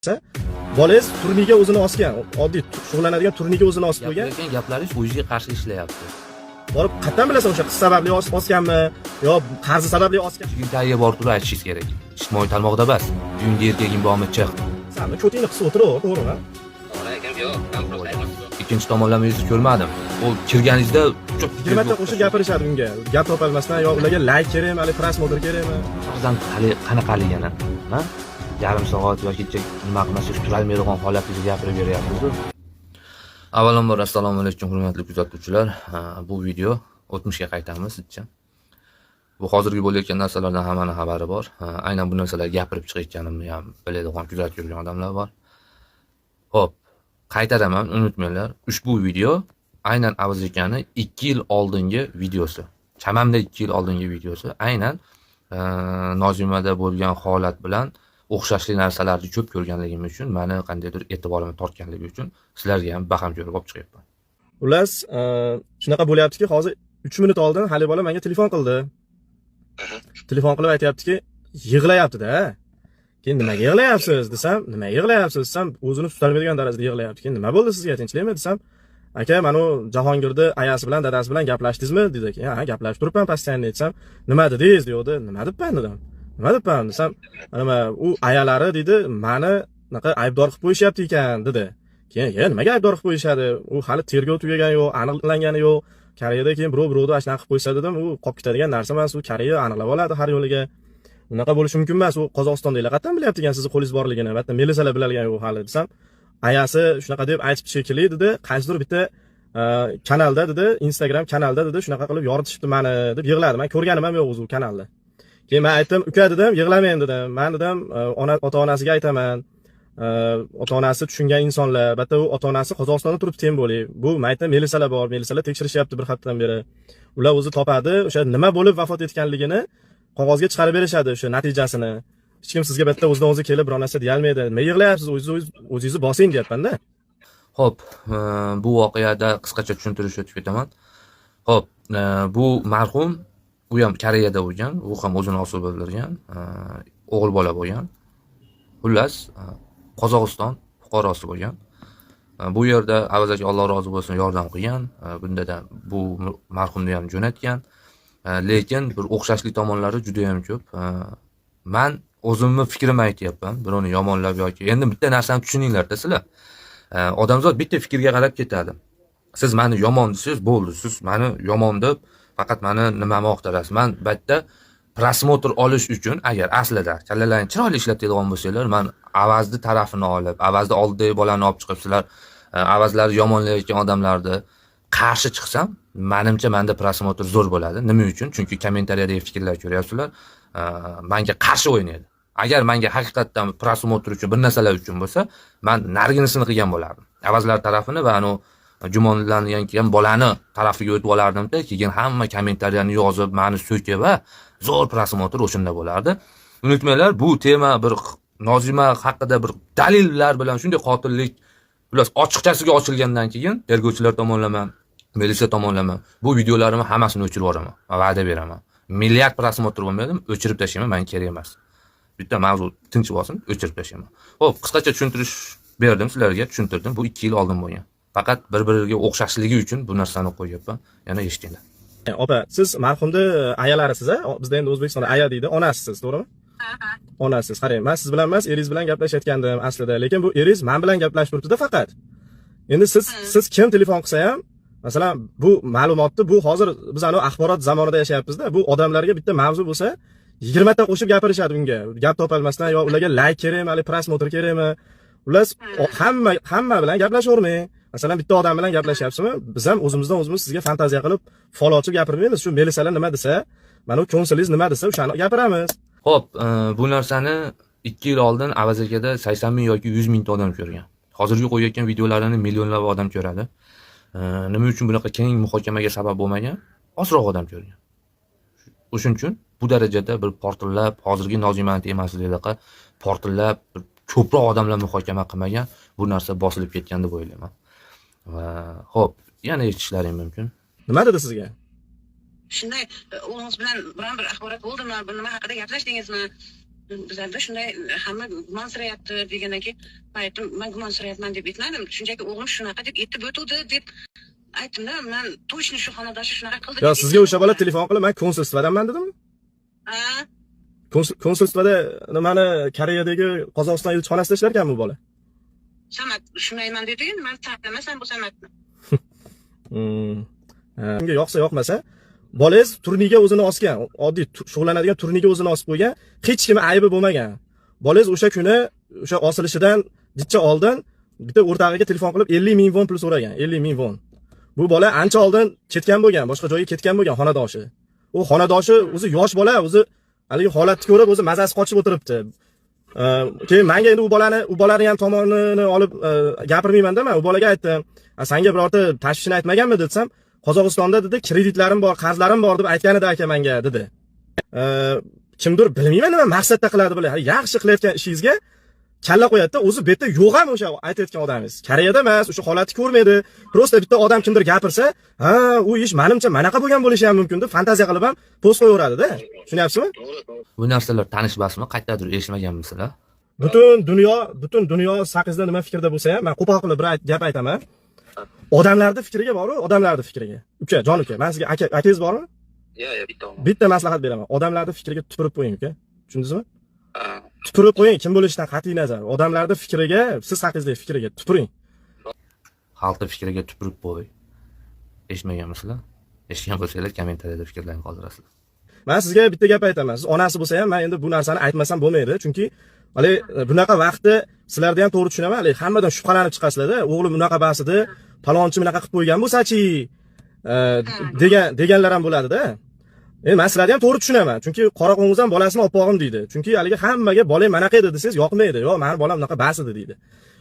bolangiz turniga o'zini osgan, oddiy shug'ullanadigan turniga o'zini osib qo'ygan. Gapirgan gaplaringiz o'ziga qarshi ishlayapti. Borib qayerdan bilasan o'sha qiz sababli osganmi yo qarzi sababli osgan? Chigirtagiga borib turib aytishingiz kerak. Ijtimoiy tarmoqda emas. Uyingda erkaging bormi chiq. Sani cho'tingni qisib o'tiraver, to'g'rimi? Ikkinchi tomonlamangizni ko'rmadim. U kirganingizda 20 ta qo'shib gapirishadi unga. Gap topolmasdan yo ularga like kerakmi, hali prosmotr kerakmi? Sizdan qanaqaligini, ha? Yarim soat yoki nima qilmasa turolmaydigan holatingizni gapirib beryapsiz. Avvalambor assalomu alaykum hurmatli kuzatuvchilar. Bu video o'tmishga qaytamiz sizcha. Bu hozirgi bo'layotgan narsalardan hammaning xabari bor. Aynan bu narsalarni gapirib chiqayotganimni ham biladigan, kuzatib yurgan odamlar bor. Xo'p, qaytaraman, unutmanglar. Ushbu video aynan Avaz akani 2 yil oldingi videosi. Chamamda 2 yil oldingi videosi. Aynan Nozimada bo'lgan holat bilan o'xshashli narsalarni ko'p ko'rganligim uchun, meni qandaydir e'tiborimni tortganligi uchun sizlarga ham baham ko'rib olib chiqyapman. Xullas, shunaqa bo'lyaptiki, hozir 3 minut oldin hali bola menga telefon qildi. Telefon qilib aytayaptiki, yig'layapti-da. Keyin nimaga yig'layapsiz desam, nimaga yig'layapsiz desam, o'zini tutalmaydigan darajada yig'layapti. Keyin nima bo'ldi sizga, tinchlikmi desam, aka, men u Jahongirni ayasi bilan dadasi bilan gaplashdingizmi dedi. Keyin ha, gaplashib turibman pastdan desam, nima dedingiz dedi. Nima debman dedim. Nima debman desam, nima u ayalari dedi, meni naqa aybdor qilib qo'yishyapti ekan dedi. Keyin nimaga aybdor qilib qo'yishadi? U hali tergov tugagani yo'q, aniqlangani yo'q. Koreyada keyin birovni ashna qilib qo'ysa dedim, u qolib ketadigan narsa emas, u Koreya aniqlab oladi har yo'liga. Unaqa bo'lishi mumkin emas. U Qozog'istonda qayerdan bilyapti ekan sizni qo'lingiz borligini? Albatta melisalar biladigan yo'q hali desam, ayasi shunaqa deb aytib shekilli dedi, qaysidir bitta kanalda dedi, Instagram kanalda dedi, shunaqa qilib yoritishibdi meni deb yig'ladi. Men ko'rganim ham yo'q o'zi u kanalda. Keyin men aytdim, uka dedim, yig'lamang dedim. Men dedim, ota-onasiga aytaman. Ota-onasi tushungan insonlar, albatta u ota-onasi Qozog'istonda turib teng bo'ling. Bu men aytdim, melisalar bor, melisalar tekshirishyapti bir haftadan beri. Ular o'zi topadi, o'sha nima bo'lib vafot etganligini qog'ozga chiqarib berishadi o'sha natijasini. Hech kim sizga bitta o'zidan o'zi kelib biror narsa deya olmaydi. Nima yig'layapsiz? O'zingizni bosing deyapman-da. Xo'p, bu voqeada qisqacha tushuntirish o'tib ketaman. Xo'p, bu marhum u ham Koreyada bo'lgan, u ham o'zini osib o'ldirgan, o'g'il bola bo'lgan. Xullas, Qozog'iston fuqarosi bo'lgan. Bu yerda Avaz aka Alloh rozi bo'lsin yordam qilgan, bunda da bu marhumni ham jo'natgan. Lekin bir o'xshashli tomonlari juda ham ko'p. Men o'zimni fikrimni aytyapman, birovni yomonlab yoki endi bitta narsani tushuninglar-da sizlar. Odamzod bitta fikrga qarab ketadi. Siz meni yomon desiz, bo'ldi. Siz meni yomon deb faqat meni nimamni oqtarasiz. Men bitta prosmotr olish uchun agar aslida kallalarni chiroyli ishlatadigan bo'lsanglar, men Avazni tarafini olib, Avazni oldidagi bolani olib chiqib sizlar Avazlarni yomonlayotgan odamlarni qarshi chiqsam, menimcha menda prosmotr zo'r bo'ladi. Nima uchun? Chunki kommentariyadagi fikrlar ko'ryapsizlar, menga qarshi o'ynaydi. Agar menga haqiqatdan prosmotr uchun bir narsalar uchun bo'lsa, men nariginisini qilgan bo'lardim. Avazlar tarafini va anu gumonlangan keyin bolani tarafiga o'tib olardim-da, keyin hamma kommentariyani yozib, meni so'kib va zo'r prosmotr o'shunda bo'lardi. Unutmanglar, bu tema bir Nozima haqida bir dalillar bilan shunday qotillik bilan ochiqchasiga ochilgandan keyin tergovchilar tomonidan, militsiya tomonidan bu videolarimni hammasini o'chirib yuboraman. Va'da beraman. Milliard prosmotr bo'lmadim, o'chirib tashlayman, men kerak emas. Bitta mavzu tinch bo'lsin, o'chirib tashlayman. Xo'p, qisqacha tushuntirish berdim sizlarga, tushuntirdim. Bu 2 yil oldin bo'lgan. Faqat bir-biriga o'xshashligi uchun bu narsani qo'yyapman. Yana eshitinglar. Opa, siz marhumni ayalarisiz-a? Bizda endi O'zbekistonda aya deydi, onasisiz, to'g'rimi? Onasiz. Qarang, men siz bilan emas, eringiz bilan gaplashayotgandim aslida, lekin bu eringiz men bilan gaplashib turibdi-da faqat. Endi siz kim telefon qilsa ham, masalan, bu ma'lumotni bu hozir biz ana axborot zamonida yashayapmiz-da. Bu odamlarga bitta mavzu bo'lsa, 20 ta qo'shib gapirishadi unga. Gap topolmasdan yo ularga like kerakmi, hali prosmotr kerakmi? Ular hamma bilan gaplashavermang. Masalan, bitta odam bilan gaplashyapsizmi? Biz ham o'zimizdan o'zimiz sizga fantaziya qilib, fol ochib gapirmaymiz. Shu melisalar nima desa, mana u konsulingiz nima desa, o'shani gapiramiz. Xo'p, bu narsani 2 yil oldin Avaz akada 80 ming yoki 100 ming odam ko'rgan. Hozirgi qo'yayotgan videolarini millionlab odam ko'radi. Nima uchun bunaqa keng muhokamaga sabab bo'lmagan? Ozroq odam ko'rgan. O'shuning uchun bu darajada bir portillab, hozirgi Nozimani temasligidaqa portillab ko'proq odamlar muhokama qilmagan, bu narsa bosilib ketgan deb o'ylayman. Va xo'p, yana eshitishlaring mumkin. Nima dedi sizga? Shunday o'g'lingiz bilan biron bir axborot bo'ldimi? Bu nima haqida gaplashdingizmi? bizlarda shunday hamma gumonsiryapti degandan keyin man aytdim man gumonsiryapman deb aytmadim, shunchaki o'g'lim shunaqa deb aytib o'tuvdi deb aytdimda, man точно shu xonadoshi shunaqa qildi. Yo, sizga o'sha bola telefon qilib men konsulstvodanman dedimi? Ha, Konsulstvada nimani Koreyadagi Qozog'iston elchixonasida ishlar ekan bu bola. Samat shundayman dedi-yu, man tanlamasan bu Samatni. Unga yoqsa yoqmasa, bolangiz turniga o'zini osgan, oddiy shug'ullanadigan turniga o'zini osib qo'ygan, hech kimi aybi bo'lmagan. Bolangiz o'sha kuni o'sha osilishidan jicha oldin bitta o'rtog'iga telefon qilib 50 ming won pul so'ragan, 50 ming won. Bu bola ancha oldin ketgan bo'lgan, boshqa joyga ketgan bo'lgan xonadoshi. U xonadoshi o'zi yosh bola, o'zi haligi holatni ko'rib o'zi mazasi qochib o'tiribdi. Keyin menga endi u bolani ham tomonini olib gapirmayman-da, men u bolaga aytdim. Senga birorta tashvishini aytmaganmi desam, Qozog'istonda dedi, kreditlarim bor, qarzlarim bor deb aytgan edi aka menga dedi. Kimdir bilmayman nima maqsadda qiladi bular. Yaxshi qilayotgan ishingizga kalla qo'yadi-da, o'zi bu yerda yo'q ham o'sha aytayotgan odamingiz. Koreyada emas, o'sha holatni ko'rmaydi. Prosta bitta odam kimdir gapirsa, ha, u ish menimcha manaqa bo'lgan bo'lishi ham mumkin deb fantaziya qilib ham post qo'yaveradi-da. Tushunyapsizmi? Bu narsalar tanish basmi? Qayerdadir eshitmaganmisizlar? Butun dunyo haqingizda nima fikrda bo'lsa ham, men qo'pol qilib bir gap aytaman. Odamlarning fikriga boru, odamlarning fikriga. Uka, jon uka, men sizga akangiz bormi? Yo'q, bitta maslahat beraman. Odamlarning fikriga tupurib qo'ying, uka. Tushundingizmi? Tupurib qo'ying, kim bo'lishidan qat'iy nazar. Odamlarning fikriga, siz haqingizdagi fikriga tupuring. Xalqning fikriga tupurib qo'y. Eshitmaganmisizlar? Eshitgan bo'lsangiz kommentariyada fikrlaringizni qoldirasizlar. Men sizga bitta gap aytaman. Siz onasi bo'lsa ham, men endi bu narsani aytmasam bo'lmaydi, chunki hali bunaqa vaqtda sizlarda ham to'g'ri tushunaman, hali hammadan shubhalanib chiqasizlar-da. O'g'lim bunaqa basidi, palonchi bunaqa qilib qo'ygan bo'lsa-chi, deganlar ham bo'ladi-da. Endi men sizlarni ham to'g'ri tushunaman, chunki qora qo'ng'iz ham bolasini opog'im deydi. Chunki haliga hammaga bolang manaqa edi desangiz yoqmaydi. Yo'q, meni bolam bunaqa basidi deydi.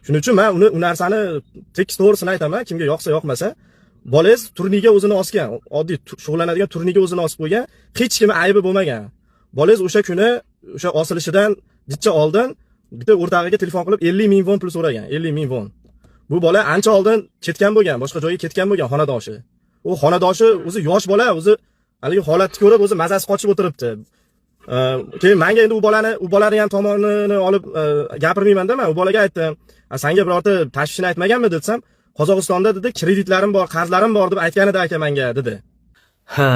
Shuning uchun men u narsani tekis to'g'risini aytaman, kimga yoqsa yoqmasa, bolangiz turniga o'zini osgan, oddiy shug'ullanadigan turniga o'zini osib qo'ygan, hech kimi aybi bo'lmagan. Bolangiz o'sha kuni o'sha osilishidan jicha oldin bitta o'rtog'iga telefon qilib 50 ming won pul so'ragan, 50 ming won. Bu bola ancha oldin ketgan bo'lgan, boshqa joyga ketgan bo'lgan xonadoshi. U xonadoshi o'zi yosh bola, o'zi haligi holatni ko'rib o'zi mazasi qochib o'tiribdi. Keyin menga endi u bolani ham tomonini olib gapirmayman-da, men u bolaga aytdim. Senga birorta tashvishini aytmaganmi desam, Qozog'istonda dedi, kreditlarim bor, qarzlarim bor deb aytgan edi aka menga dedi. Ha,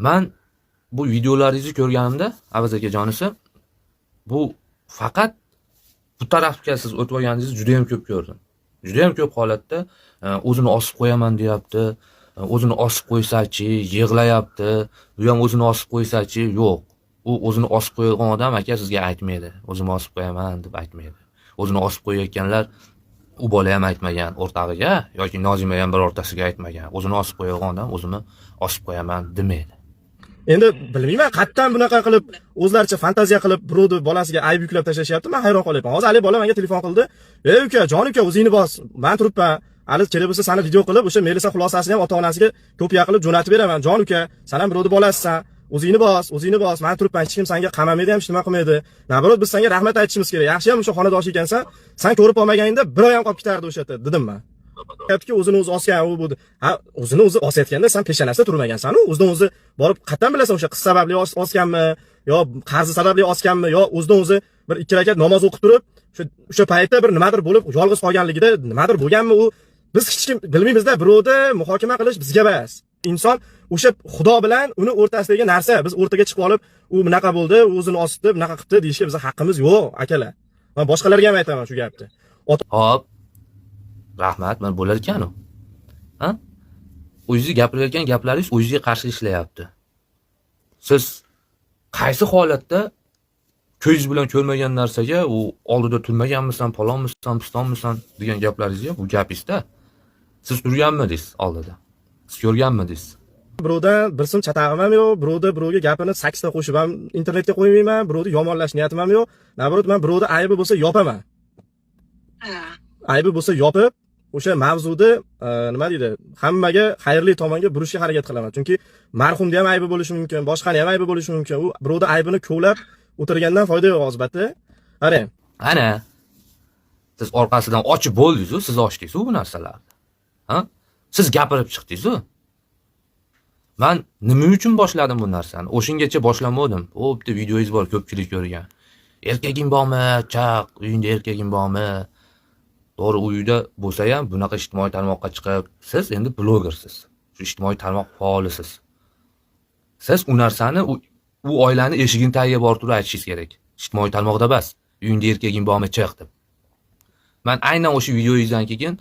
men bu videolaringizni ko'rganimda, Avaz akajonisi, bu faqat bu tarafga siz o'tib olganingizni juda ham ko'p ko'rdim. Juda ham ko'p holatda o'zini osib qo'yaman deyapti, o'zini osib qo'ysa-chi, yig'layapti, bu ham o'zini osib qo'ysa-chi, yo'q. U o'zini osib qo'ygan odam aka sizga aytmaydi. O'zimni osib qo'yaman deb aytmaydi. O'zini osib qo'yayotganlar u bola ham aytmagan o'rtog'iga yoki Nozima ham birortasiga aytmagan. O'zini osib qo'ygan odam o'zimni osib qo'yaman demaydi. Endi bilmayman, qattan bunaqa qilib o'zlaricha fantaziya qilib birovni bolasiga ayb yuklab tashlashyapti. Men hayron qolyapman. Hozir Ali bola menga telefon qildi. "Ey uka, jon uka, o'zingni bos. Men turibman. Ali kerak bo'lsa seni video qilib, o'sha Melisa xulosasini ham ota-onasiga kopiya qilib jo'natib beraman. Jon uka, sen ham birovni bolasisan. O'zingni bos. Men turibman, hech kim senga qamamaydi ham, hech nima qilmaydi. Nabrot biz senga rahmat aytishimiz kerak. Yaxshi ham o'sha xonadosh ekansan. Sen ko'rib olmaganingda bir oy ham qolib ketardi o'sha yerda", dedim men. Aytdiki, o'zini o'zi osgan u bu. Ha, o'zini o'zi osayotganda sen peshonasida turmagansan-ku. O'zidan o'zi borib qatdan bilasan o'sha qiz sababli osganmi, yo qarzi sababli osganmi, yo o'zidan o'zi bir ikki rakat namoz o'qib turib, o'sha paytda bir nimadir bo'lib, yolg'iz qolganligida nimadir bo'lganmi u? Biz hech kim bilmaymiz-da, birovni muhokama qilish bizga emas. Inson o'sha Xudo bilan uni o'rtasidagi narsa, biz o'rtaga chiqib olib, u bunaqa bo'ldi, o'zini osibdi, bunaqa qilibdi deyishga bizning haqqimiz yo'q, akalar. Men boshqalarga ham aytaman shu gapni. Hop. Rahmat, men bo'lar ekan u. Ha? O'zingiz gapirayotgan gaplaringiz o'zingizga qarshi ishlayapti. Siz qaysi holatda ko'zingiz bilan ko'rmagan narsaga u oldida turmaganmisan, palonmisan, pistonmisan degan gaplaringizga bu gapingizda siz turganmidingiz oldida? Siz ko'rganmidingiz? Birovdan bir so'm chatag'im ham yo'q, birovga gapini 8 ta qo'shib ham internetga qo'ymayman, birovni yomonlash niyatim ham yo'q. Nabrot men birovni aybi bo'lsa yopaman. Aybi bo'lsa yopib, o'sha mavzuni nima deydi, hammaga xayrli tomonga burishga harakat qilaman. Chunki marhumda ham aybi bo'lishi mumkin, boshqani ham aybi bo'lishi mumkin. U birovning aybini ko'lab o'tirgandan foyda yo'q albatta. Qarang. Ana. Siz orqasidan ochib bo'ldingiz-ku, siz ochdingiz-ku bu narsalarni. Ha? Siz gapirib chiqdingiz-ku. Men nima uchun boshladim bu narsani? O'shingacha boshlamadim. O bitta videoyingiz bor, ko'pchilik ko'rgan. erkaging bormi, chaq, uyingda erkaging bormi? To'g'ri, uyda bo'lsa ham bunaqa ijtimoiy tarmoqqa chiqib, siz endi blogersiz. Shu ijtimoiy tarmoq faolisiz. Siz u narsani u oilani eshigini tagiga borib turib aytishingiz kerak. Ijtimoiy tarmoqda emas, uyingda erkaging bormi, chiq deb. Men aynan o'sha videoyingizdan keyin